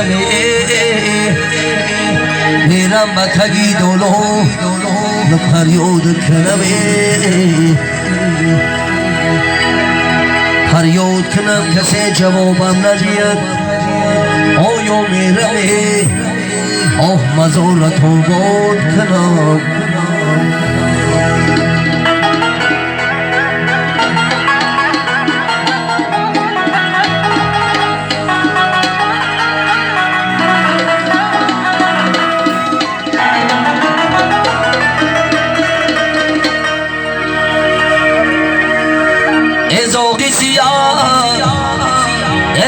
میرمه میرم با تگی دولو فریاد کنمه فریاد کنم کسی جوابم ندید آیا میرمه آه مزارت آباد کنم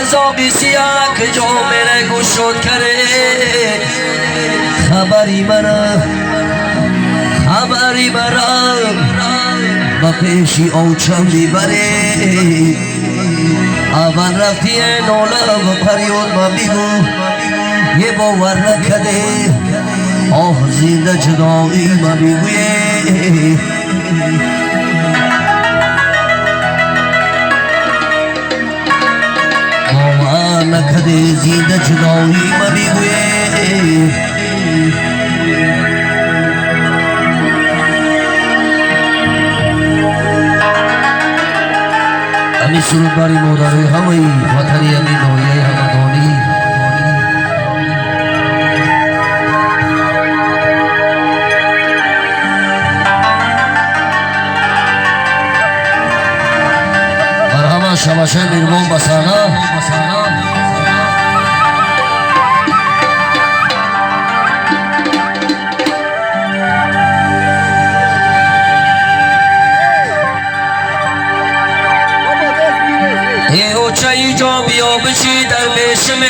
ازاقی سیاه که جو میره گوشت کرده خبری مرم با پیشی آوچم بیبره اول رفتی نولا و پریود ما بیگو یه باور نکده آه زنده جدایی ما بیگویه نکده زنده جدایی ما بیگویه امی سرود باری مادره همه وطنی امی نویه همدانی بر همه شبشه میرمون بسانه چایی جا بیا بچی در بشمه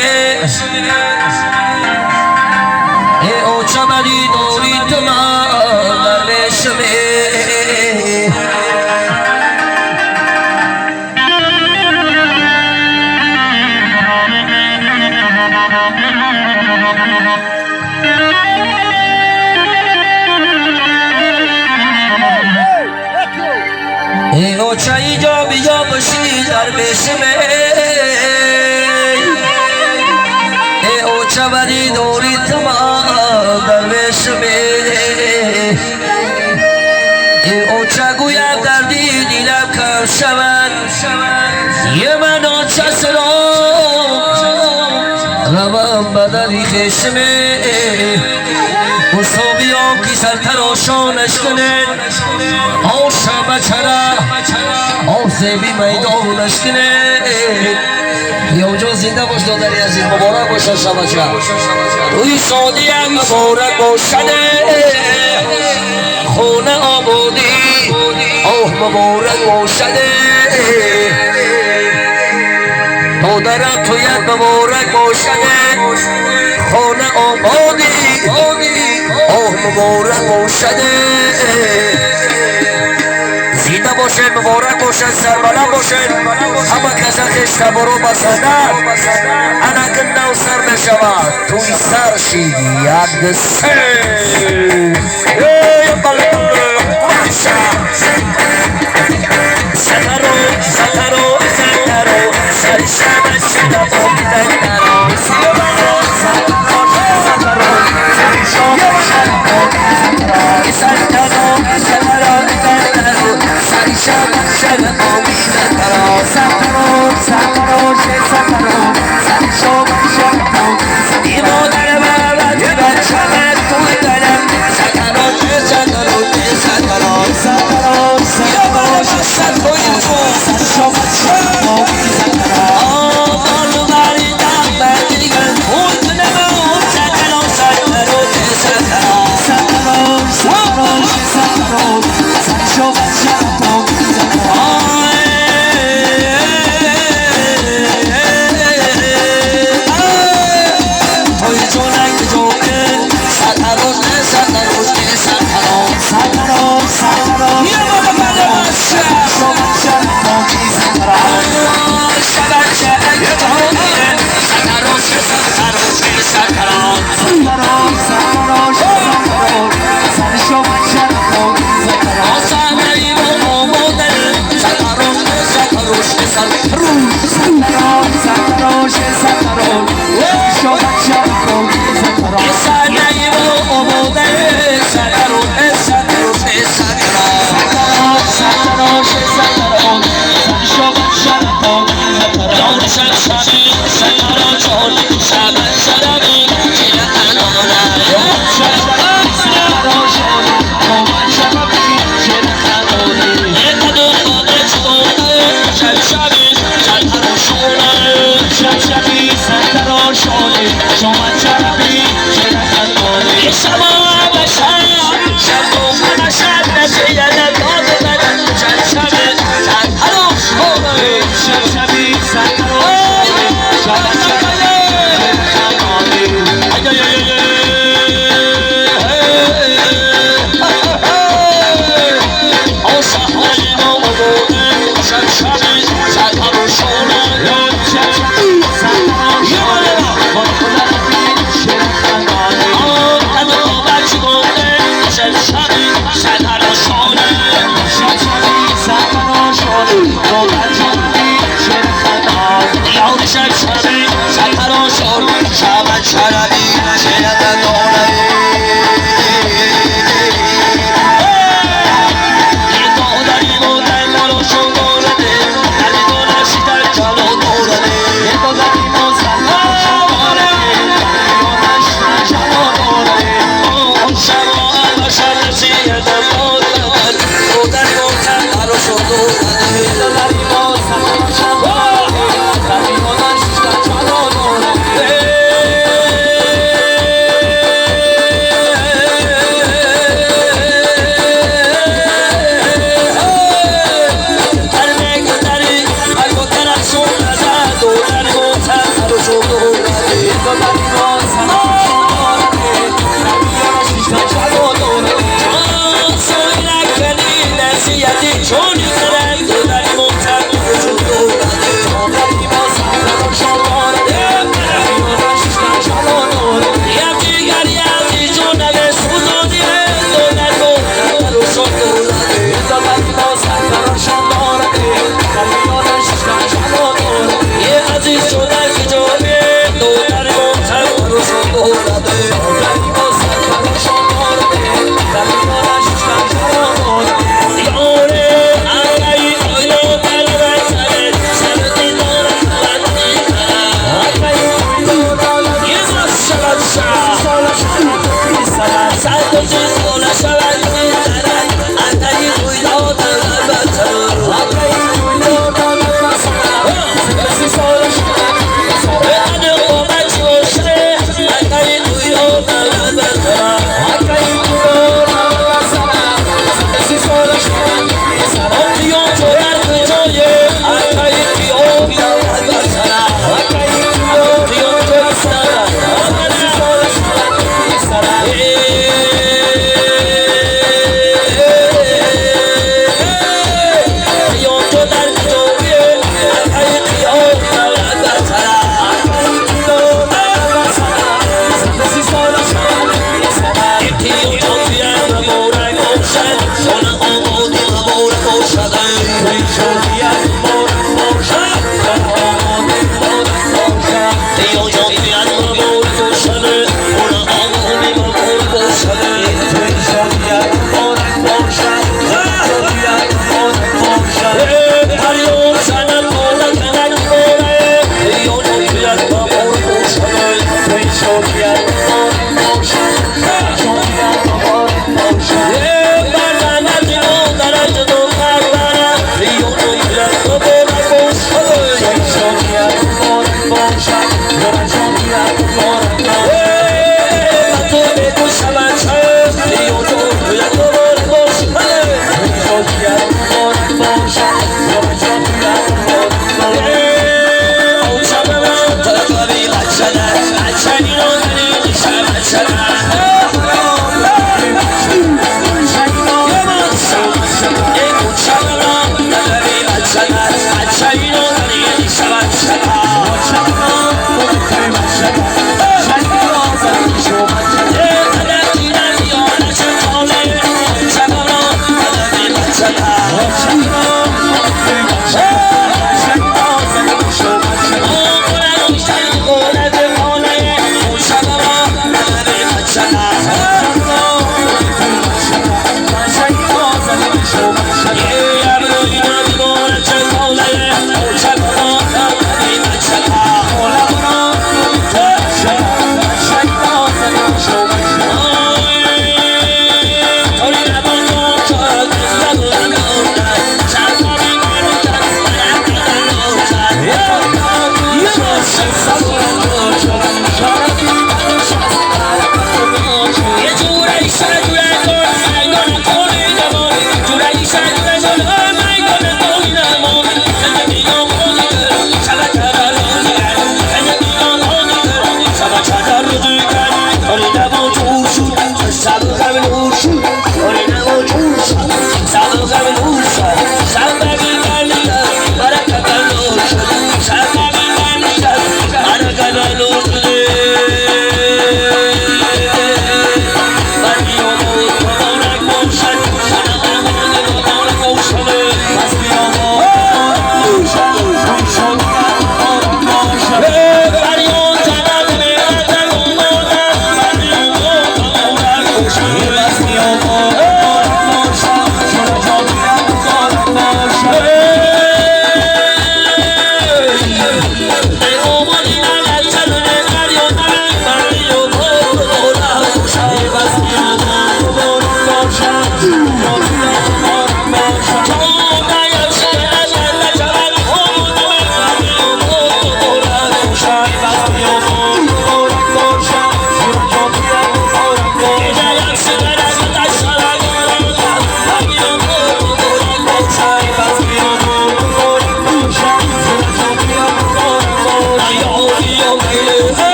ای او چمدی دوری تما در بشمه ای او چایی جا بیا بچی در بشمه چبری دوری تما درویش می او چگویم دردی دیلم کم شود یه من آچه روم بدنی خشمه او صوبیام کی سر تراشانش کنه او شب چرا او زیبی میدانش کنه یا جو زنده باش دادری عزیز مبارک باشد شب چرا روی سادی هم مبارک باشده خونه آبادی اوه مبارک باشده دادرم تویت مبارک باشده خونه آبادی اوه مبارک باشده زنده باشد مبارک باشد سربلند باشد همه کسا خشت برو بسنده انا کنه سر نشود توی سر شیدی یک دسته سترو سر شب شده Sakaron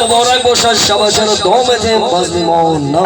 Mubarak boşa şabacana doğum edin bazmi mağun nam.